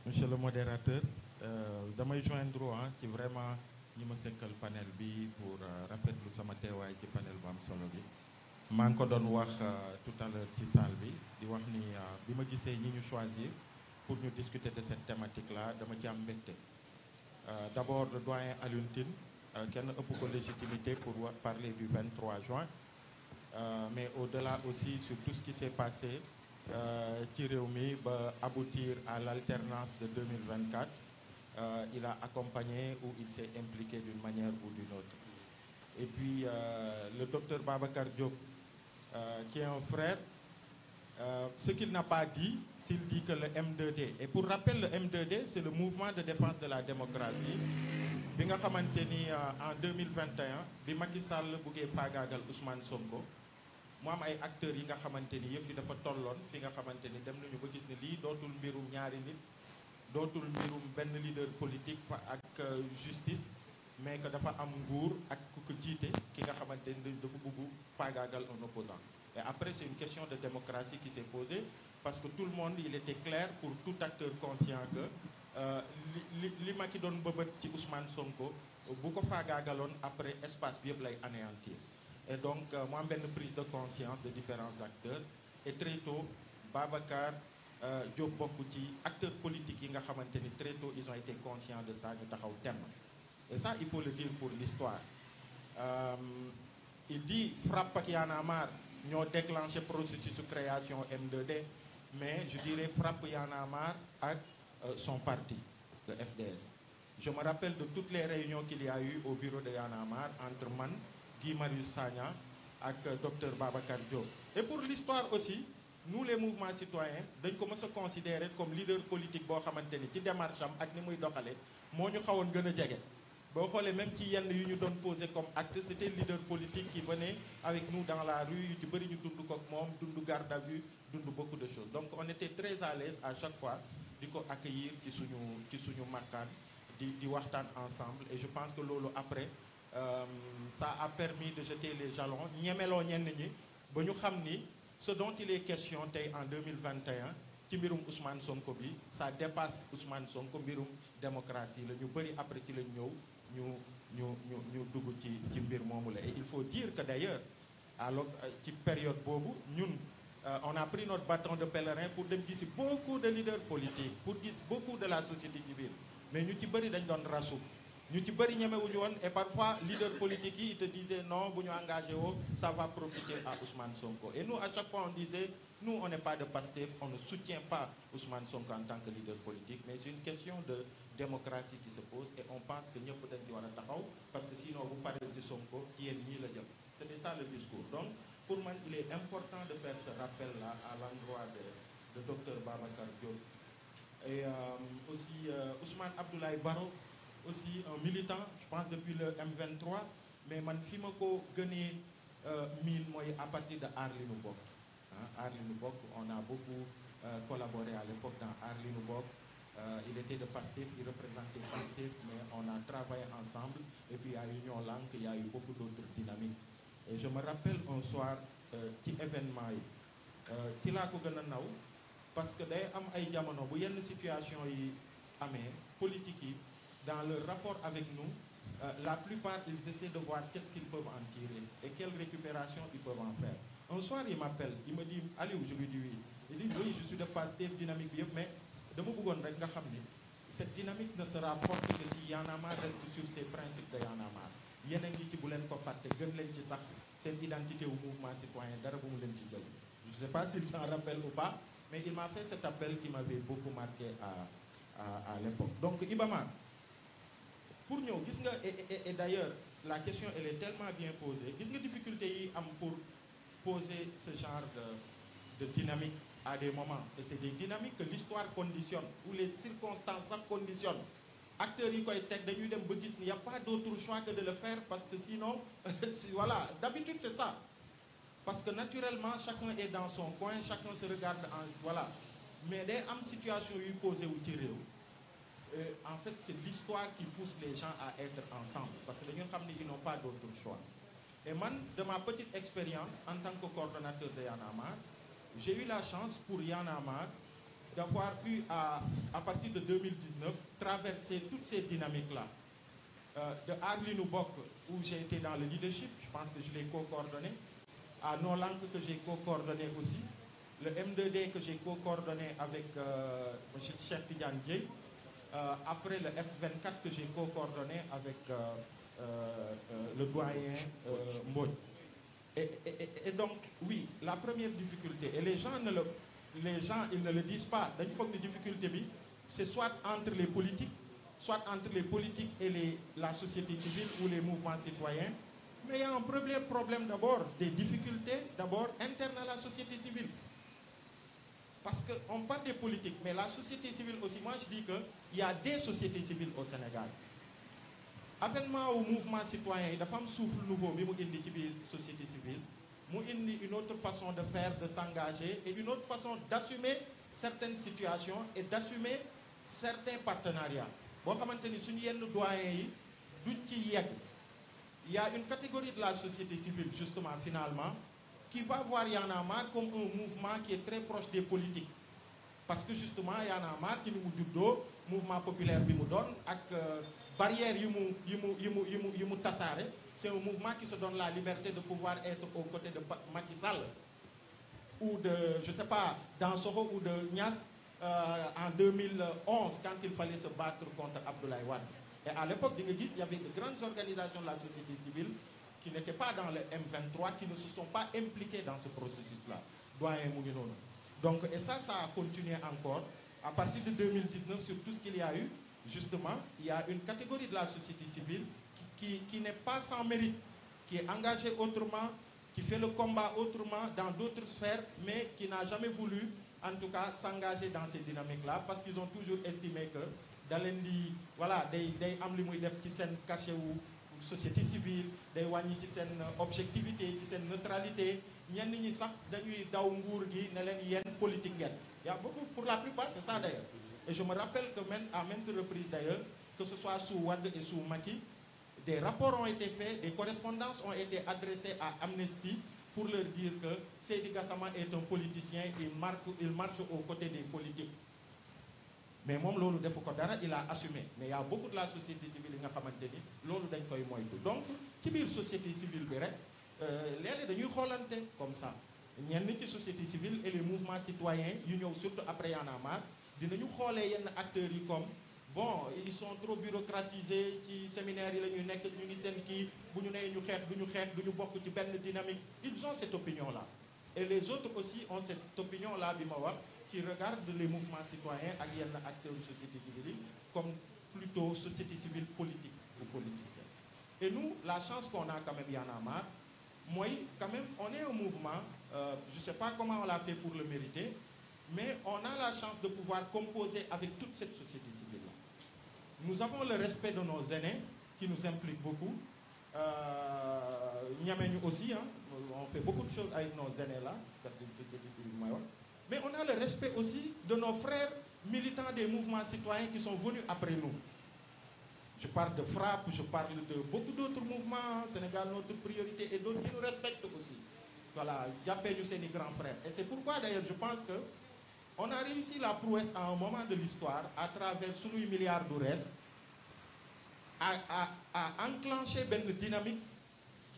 Monsieur le modérateur damay joindre ci vraiment ñi ma sekkal panel bi pour rafetlu sama teewaay ci panel bu am solo bi maa ngi ko doon wax tout à l'heure ci salle bi di wax ni bi ma gisee ñi ñu choisir pour ñu discuter de cette thématique là dama ci am mbégte d'abord le doyen Alioune Tine kenn ëpp ko légitimité pour parler du 23 juin mais au-delà aussi sur tout ce qui s'est passé ci réew mi ba aboutir à l'alternance de 2024 il a accompagné ou il s'est impliqué d'une manière ou d'une autre et puis le docteur Babacar Diop qui est un frère ce qu'il n'a pas dit s'il dit que le M2D et pour rappel le M2D c'est le mouvement de défense de la démocratie bi nga xamante ni en 2021 bi Macky Sall buggee faagaagal Ousmane Sonko mu am ay acteurs yi nga xamante ni yëf yi dafa tolloon fi nga xamante ni dem nañu ba gis ne lii dootul mbirum ñaari nit dootul mbirum benn leader politique fa ak justice mais que dafa am nguur ak ku ko jiite ki nga xamante ni dafa bëgg faagaagal un opposant et après c'est une question de démocratie qui s'est posée parce que tout le monde il était clair pour tout acteur conscient que li Macky doon bëbët ci Ousmane Sonko bu ko faagaagaloon après espace bi yëpp lay anéantir et donc mu am benn prise de conscience de différents acteurs et très tôt Babacar Diop bokk ci acteurs politiques yi nga xamante ni très tôt ils ont été conscients de ça ñu taxaw temm et ça il faut le dire pour l'histoire il dit FRAPP ak Y'en a marre ñoo déclenché processus de création M2D mais je dirais FRAPP Y'en a marre ak son parti le FDS je me rappelle de toutes les réunions qu'il y a eu au bureau de Y'en a marre entre man Guy Marius Sagna ak docteur Babacar Diop et pour l'histoire aussi nous les mouvements citoyens dañ ko mës a considérer comme leader politique boo xamante ni ci démarche am ak ni muy doxalee moo ñu xawoon gën a jege boo xoolee même ci yenn yu ñu doon poser comme acte c'était le leader politique qui venait avec nous dans la rue yu ci bëri ñu dund ko ak moom dund garde à vue dund beaucoup de choses donc on était très à l'aise à chaque fois di ko accueillir ci suñu makkaan di waxtaan ensemble et je pense que loolu après ça a permis de jeter les jalons ñemeloo ñenn ñi ba ñu xam ni ce dont il est question tey en 2021 ci mbirum Ousmane Sonko bi ça dépasse Ousmane Sonko mbirum démocratie la ñu bëri après ci lañ ñëw ñu dugg ci mbir moomu la et il faut dire que d'ailleurs alors ci période boobu ñun on a pris notre bâton de pèlerin pour dem gisi beaucoup de leaders politiques pour gis beaucoup de la société civile mais ñu ci bëri dañ doon rasu ñu ci bëri ñemewuñu woon et parfois leader politique yi te disait non bu ñu engagé woo ça va profiter à Ousmane Sonko et nous à chaque fois on disait nous on n'est pas de Pastef on ne soutient pas Ousmane Sonko en tant que leader politique mais c'est une question de démocratie qui se pose et on pense que ñëpp dañ ci war a taxaw parce que sinon bu paree ci Sonko ci yéen ñii la jëm c'était ça le discours donc pour man il est important de faire ce rappel là à l'endroit de docteur Babacar Diop et aussi Ousmane Abdoulaye Baro aussi un militant je pense depuis le M23 mais man fi ma ko gënee miin mooy à partir de Aar Li Nu Bokk Aar Li Nu Bokk on a beaucoup collaboré à l'époque dans Aar Li Nu Bokk il était de Pastef il représentait Pastef mais on a travaillé ensemble et puis il y a Union Langue il y a eu beaucoup d'autres dynamiques et je me rappelle un soir ci événement yi ci laa ko gën a naw parce que day am ay jamono bu yenn situation yi amee politique yi dans leur rapport avec nous la plupart ils essaient de voir qu'est-ce qu'ils peuvent en tirer et quelle récupération ils peuvent en faire un soir il m'appelle il me dit Aliou je lui dis oui il dit oui je suis de Pastef dynamique bi yëpp mais dama bëggoon rek nga xam ni cette dynamique ne sera forte que si Y'en a marre reste sur ses principes de Y'en a marre yéen a ngi ci bu leen ko fàtte gën leen ci sax seen identité wu mouvement citoyen dara bu mu leen ci jël je sais pas s'il s'en rappelle ou pas mais il m'a fait cet appel qui m'avait beaucoup marqué à l'époque donc Ibama pour ñëw gis nga et d'ailleurs la question elle est tellement bien posée gis nga difficulté yi am pour poser ce genre de dynamique à des moments et c'est des dynamiques que l'histoire conditionne ou les circonstances sax conditionnent acteurs yi koy teg dañuy dem ba gis ni y a pas d'autre choix que de le faire parce que sinon voilà d'habitude c'est ça parce que naturellement chacun est dans son coin chacun se regarde en voilà mais day am situation yuy posé wu ci réew en fait c'est l'histoire qui pousse les gens à être ensemble parce que dañu xam ni ils n'ont pas d'autre choix et man de ma petite expérience en tant que coordonnateur de Y'en a marre j'ai eu la chance pour Y'en a marre d'avoir eu à partir de 2019, traverser toutes ces dynamiques-là. De Arli Noubok, où j'ai été dans le leadership, je pense que je l'ai co-coordonné, à Nolank que j'ai co-coordonné aussi, le M2D que j'ai co-coordonné avec M. Cheikh Tidiane Dieye, après le F24 que j'ai co-coordonné avec le doyen Mbodj. Et donc, oui, la première difficulté, et les gens, ils ne le disent pas, il faut que la difficulté, c'est soit entre les politiques et la société civile ou les mouvements citoyens. Mais il y a un premier problème d'abord, des difficultés d'abord internes à la société civile. Parce qu'on parle des politiques, mais la société civile aussi, moi je dis qu'il y a des sociétés civiles au Sénégal. Avènement au mouvement citoyen, il y a un souffle nouveau, mais il y a une société civile, il y a une autre façon de faire, de s'engager, et une autre façon d'assumer certaines situations et d'assumer certains partenariats. Il y a une catégorie de la société civile, justement, finalement, qui va voir Y'en a marre comme un mouvement qui est très proche des politiques. Parce que, justement, Y'en a marre, qui nous dit mouvement populaire qui nous donne, avec barrière c'est un mouvement qui se donne la liberté de pouvoir être aux côtés de Macky Sall ou de, je ne sais pas, d'Ansoro ou de Niass en 2011 quand il fallait se battre contre Abdoulaye Wade. Et à l'époque, il y avait de grandes organisations de la société civile qui n'étaient pas dans le M23, qui ne se sont pas impliquées dans ce processus-là. Donc, et ça a continué encore. À partir de 2019, sur tout ce qu'il y a eu, justement, il y a une catégorie de la société civile qui n'est pas sans mérite, qui est engagée autrement, qui fait le combat autrement dans d'autres sphères, mais qui n'a jamais voulu, en tout cas, s'engager dans ces dynamiques-là, parce qu'ils ont toujours estimé que dans les, voilà, des caché ou société civile, des wani ci sen objectivité, ci sen neutralité, ñen ñi sax dañuy daw nguur gi ne len yenn politique ngeen. Il y a beaucoup, pour la plupart, c'est ça d'ailleurs. Et je me rappelle que même à maintes reprises d'ailleurs, que ce soit sous Wade et sous Macky, des rapports ont été faits, des correspondances ont été adressées à Amnesty pour leur dire que Seydi Gassama est un politicien, il marche aux côtés des politiques. Mais moom loolu defu ko dara, il a assumé. Mais il y a beaucoup de la société civile qui a xamanteni loolu dañ koy moytu. Donc ci biir société civile bi rek léeg-léeg dañuy xoolante comme ça. Ñenn ci société civile et les mouvements citoyens yu ñëw surtout après Y'en a marre dinañu xoolee yenn acteurs yi comme bon ils sont trop bureaucratisés ci séminaire yi la ñuy nekk ñu ngi seen kii bu ñu nee ñu xeex duñu bokk ci benn dynamique. Ils ont cette opinion là. Et les autres aussi ont cette opinion là bi ma wax qui regardent les mouvements citoyens et les acteurs de la société civile comme plutôt société civile politique ou politicienne. Et nous, la chance qu'on a quand même, Y'en a marre, moi, quand même, on est un mouvement, je ne sais pas comment on l'a fait pour le mériter, mais on a la chance de pouvoir composer avec toute cette société civile-là. Nous avons le respect de nos aînés, qui nous impliquent beaucoup. Nous aussi, hein, on fait beaucoup de choses avec nos aînés-là, mais on a le respect aussi de nos frères militants des mouvements citoyens qui sont venus après nous. Je parle de FRAPP, je parle de beaucoup d'autres mouvements, Sénégal notre priorité, et d'autres qui nous respectent aussi. Voilà, j'appelle ces grands frères. Et c'est pourquoi d'ailleurs je pense qu'on a réussi la prouesse à un moment de l'histoire, à travers Sounou milliards d'Oures, à enclencher une dynamique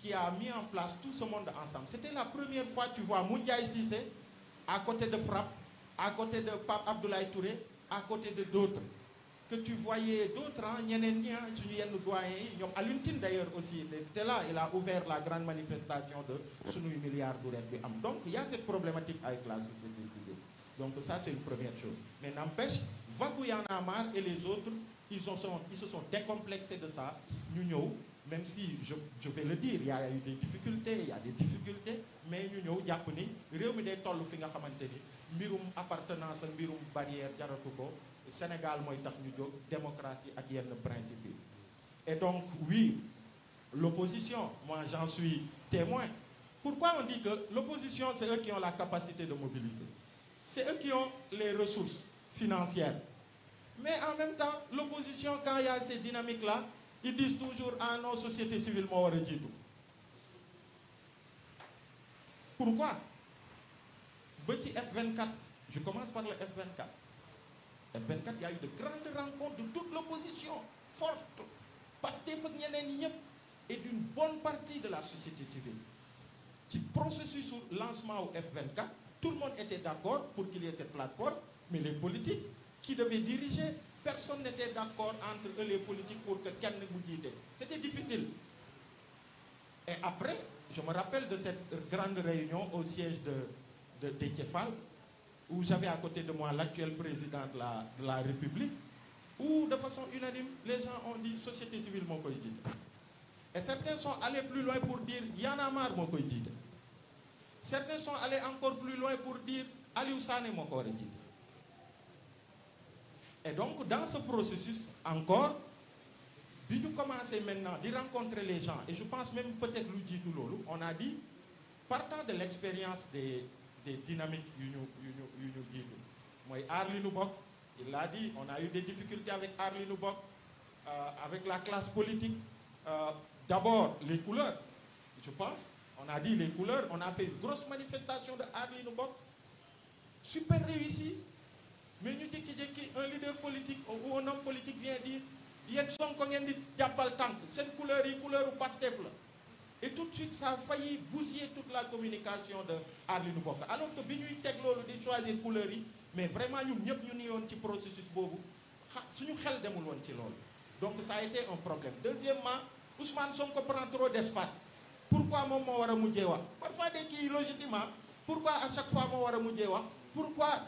qui a mis en place tout ce monde ensemble. C'était la première fois, tu vois, Moundia ici, à côté de FRAPP, à côté de Pape Abdoulaye Touré, à côté de d'autres. Que tu voyais d'autres, Aluntine d'ailleurs aussi, était là, il a ouvert la grande manifestation de Sounou milliards d'Oures. Donc il y a cette problématique avec la société civile. Donc ça c'est une première chose. Mais n'empêche, Vagou Y'en a marre et les autres, ils se sont décomplexés de ça. Nous, même si je vais le dire, il y a eu des difficultés, mais nous, Japonais, réew mi day tollu fi nga xamanteni mbirum appartenance ak mbirum barrière jaratu ko Sénégal moy tax ñu jog démocratie ak yenn principe. Et donc oui, l'opposition, moi j'en suis témoin. Pourquoi on dit que l'opposition c'est eux qui ont la capacité de mobiliser? C'est eux qui ont les ressources financières. Mais en même temps, l'opposition quand il y a ces dynamiques là, ils disent toujours à nos sociétés civiles mo wara jitu. Pourquoi? Petit F24, je commence par le F24. F24, il y a eu de grandes rencontres de toute l'opposition, forte, Pastef ak ñeneen ñi ñëpp, et d'une bonne partie de la société civile. Ci processus de lancement au F24, tout le monde était d'accord pour qu'il y ait cette plateforme, mais les politiques qui devaient diriger, personne n'était d'accord entre eux, les politiques, pour que quelqu'un ne dise. C'était difficile. Et après, je me rappelle de cette grande réunion au siège de Déthié-Fall, où j'avais à côté de moi l'actuel président de la République, où de façon unanime, les gens ont dit société civile mon koy jiite. Et certains sont allés plus loin pour dire Y'en a marre mon koy jiite. Certains sont allés encore plus loin pour dire Aliou Sané mon koy jiite. Et donc dans ce processus encore, bi ñu commencé maintenant di rencontrer les gens, et je pense même peut-être lu jiitu loolu, on a dit partant de l'expérience des dynamiques yu ñu jiitu mooy aar li nu bokk, il l'a dit, on a eu des difficultés avec aar li nu bokk, avec la classe politique, d'abord les couleurs, je pense, on a dit les couleurs, on a fait une grosse manifestation de aar li nu bokk, super réussi, mais ñu jékki-jékki un leader politique ou un homme politique vient dire yéen Sonko ngeen di jàppal tànk seen couleur yi couleur u Pastef la. Et tout de suite, ça a failli bousiller toute la communication de aar li nu bokk. Alors que bi ñuy teg loolu di choisir couleur yi, mais vraiment ñun ñëpp ñu ni woon ci processus boobu suñu xel demul woon ci loolu. Donc ça a été un problème. Deuxièmement, Ousmane Sonko prend trop d'espace. Pourquoi moom moo war a mujjee wax? Parfois des kii logiquement, pourquoi à chaque fois moo war a mujjee wax? Pourquoi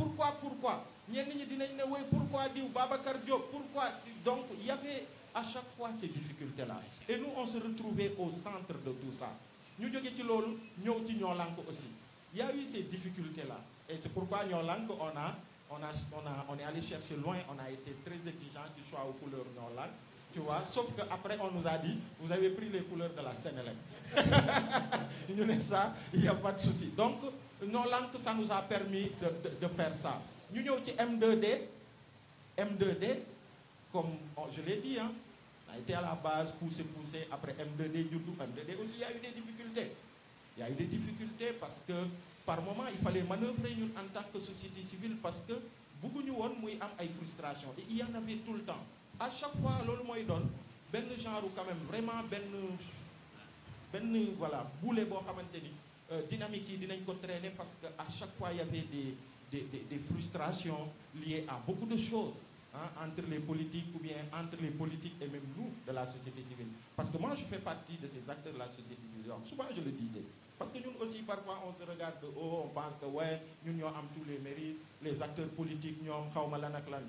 ñenn ñi dinañ ne woy pourquoi diw Babacar Diop, pourquoi? Donc il y avait à chaque fois ces difficultés-là. Et nous, on se retrouvait au centre de tout ça. Nous, aussi. Il y a eu ces difficultés-là. Et c'est pourquoi nous, on est allé chercher loin, on a été très exigeant du choix aux couleurs Nyolang. Tu vois, sauf qu'après, on nous a dit, vous avez pris les couleurs de la Sénélec. Ça, il n'y a pas de souci. Donc, Nyolang, ça nous a permis de faire ça. Nous, nous avons M2D, comme je l'ai dit, hein, on a été à la base, poussé, après M2D, M2D aussi, il y a eu des difficultés. Il y a eu des difficultés parce que par moment, il fallait manœuvrer en tant que société civile parce que beaucoup de gens ont eu frustration. Et il y en avait tout le temps. À chaque fois, l'on moi donne, ben genre quand même vraiment voilà, boulet bon dynamique qui dinañ ko traîner parce que à chaque fois il y avait des frustrations liées à beaucoup de choses. Hein, entre les politiques ou bien entre les politiques et même nous de la société civile. Parce que moi je fais partie de ces acteurs de la société civile. Donc, souvent je le disais. Parce que nous aussi parfois on se regarde de haut, on pense que ouais, nous avons tous les mérites, les acteurs politiques, nous avons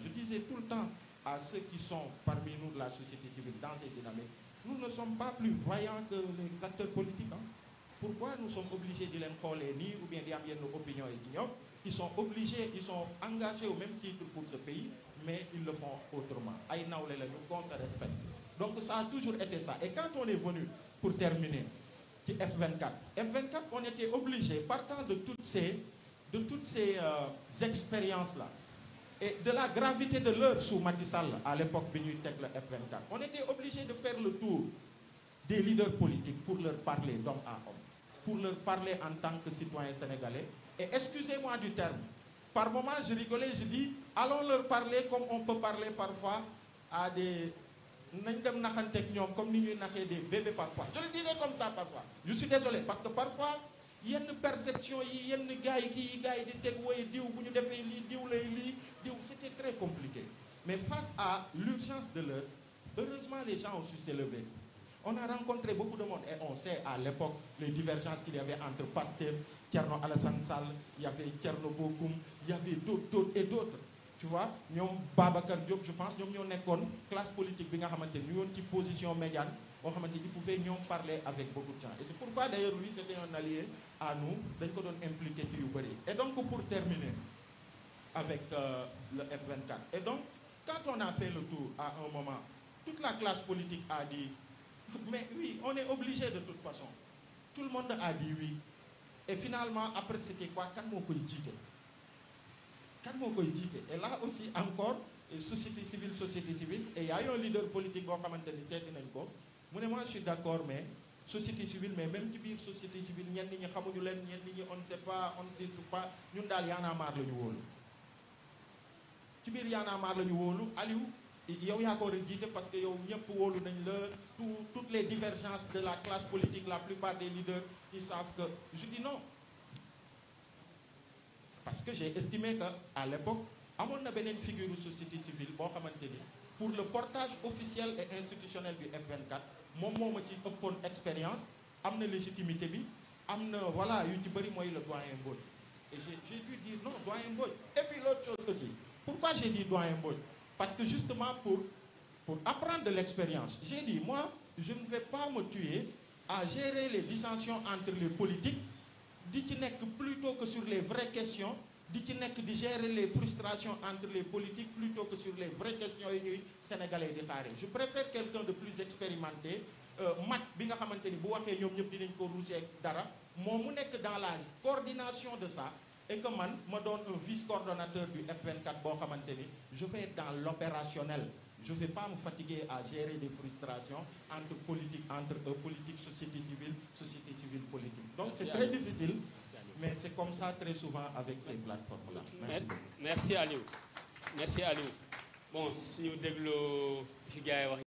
je disais tout le temps à ceux qui sont parmi nous de la société civile dans ces dynamiques, nous ne sommes pas plus vaillants que les acteurs politiques. Hein. Pourquoi nous sommes obligés de les coller ni ou bien d'amener nos opinions et ils sont obligés, ils sont engagés au même titre pour ce pays, mais ils le font autrement. Qu'on se respecte. Donc ça a toujours été ça. Et quand on est venu, pour terminer, F24, on était obligé, partant de toutes ces expériences-là, et de la gravité de l'heure sous Macky Sall, à l'époque le F24, on était obligé de faire le tour des leaders politiques pour leur parler d'homme à homme, pour leur parler en tant que citoyens sénégalais. Et excusez-moi du terme, par moments je rigolais, je dis, allons leur parler comme on peut parler parfois à des... comme nous des bébés parfois. Je le disais comme ça parfois. Je suis désolé, parce que parfois, il y a une perception, il y a une gars qui c'était très compliqué. Mais face à l'urgence de l'heure, heureusement les gens ont su s'élever. On a rencontré beaucoup de monde et on sait à l'époque les divergences qu'il y avait entre Pastef, Thierno Alassane Sall, il y avait Thierno Bokoum, il y avait d'autres et d'autres. Tu vois, nous Babacar Diop, je pense, nous avons une classe politique, nous avons une position médiane, ils pouvaient nous parler avec beaucoup de gens. Et c'est pourquoi d'ailleurs lui c'était un allié à nous, donc on impliqué tout. Et donc pour terminer avec le F24. Et donc, quand on a fait le tour à un moment, toute la classe politique a dit mais oui, on est obligé de toute façon. Tout le monde a dit oui. Et finalement, après, c'était quoi? Quand mon politique. Et là aussi, encore, société civile, et il y a eu un leader politique qui a dit, moi je suis d'accord, mais société civile, mais même si société civile, on ne sait pas, on ne sait pas, nous, il y en a marre. ci biir Y'en a marre la ñu wóolu Aliou yow yaa ko war a jiite parce que yow ñëpp wóolu nañ la toutes les divergences de la classe politique la plupart des leaders ils savent que je dis non parce que j'ai estimé que à l'époque amoon na beneen figure société civile boo xamante ni pour le portage officiel et institutionnel du F24 moom moo ma ci ëppoon expérience am na légitimité bi am na voilà yu ci bëri mooy le doyen Mbodj et j'ai dû dire non doyen Mbodj et puis l'autre chose aussi pourquoi j'ai dit doyen Mbodj parce que justement pour apprendre de l'expérience j'ai dit moi je ne vais pas me tuer à gérer les dissensions entre les politiques di ci nekk plutôt que sur les vraies questions di ci nekk di gérer les frustrations entre les politiques plutôt que sur les vraies questions yi ñuy sénégalais di xaare je préfère quelqu'un de plus expérimenté mat bi nga xamante ni bu waxee ñoom ñëpp dinañ ko ruusee dara moom mu nekk dans la coordination de ça et que man ma doon un vice-coordonnateur du F24 boo xamante ni je vais être dans l'opérationnel je vais pas me fatiguer à gérer des frustrations entre politique société civile politique donc c'est très difficile mais c'est comme ça très souvent avec ces plateformes là merci Aliou bon suñu dégloo fi gars yi wax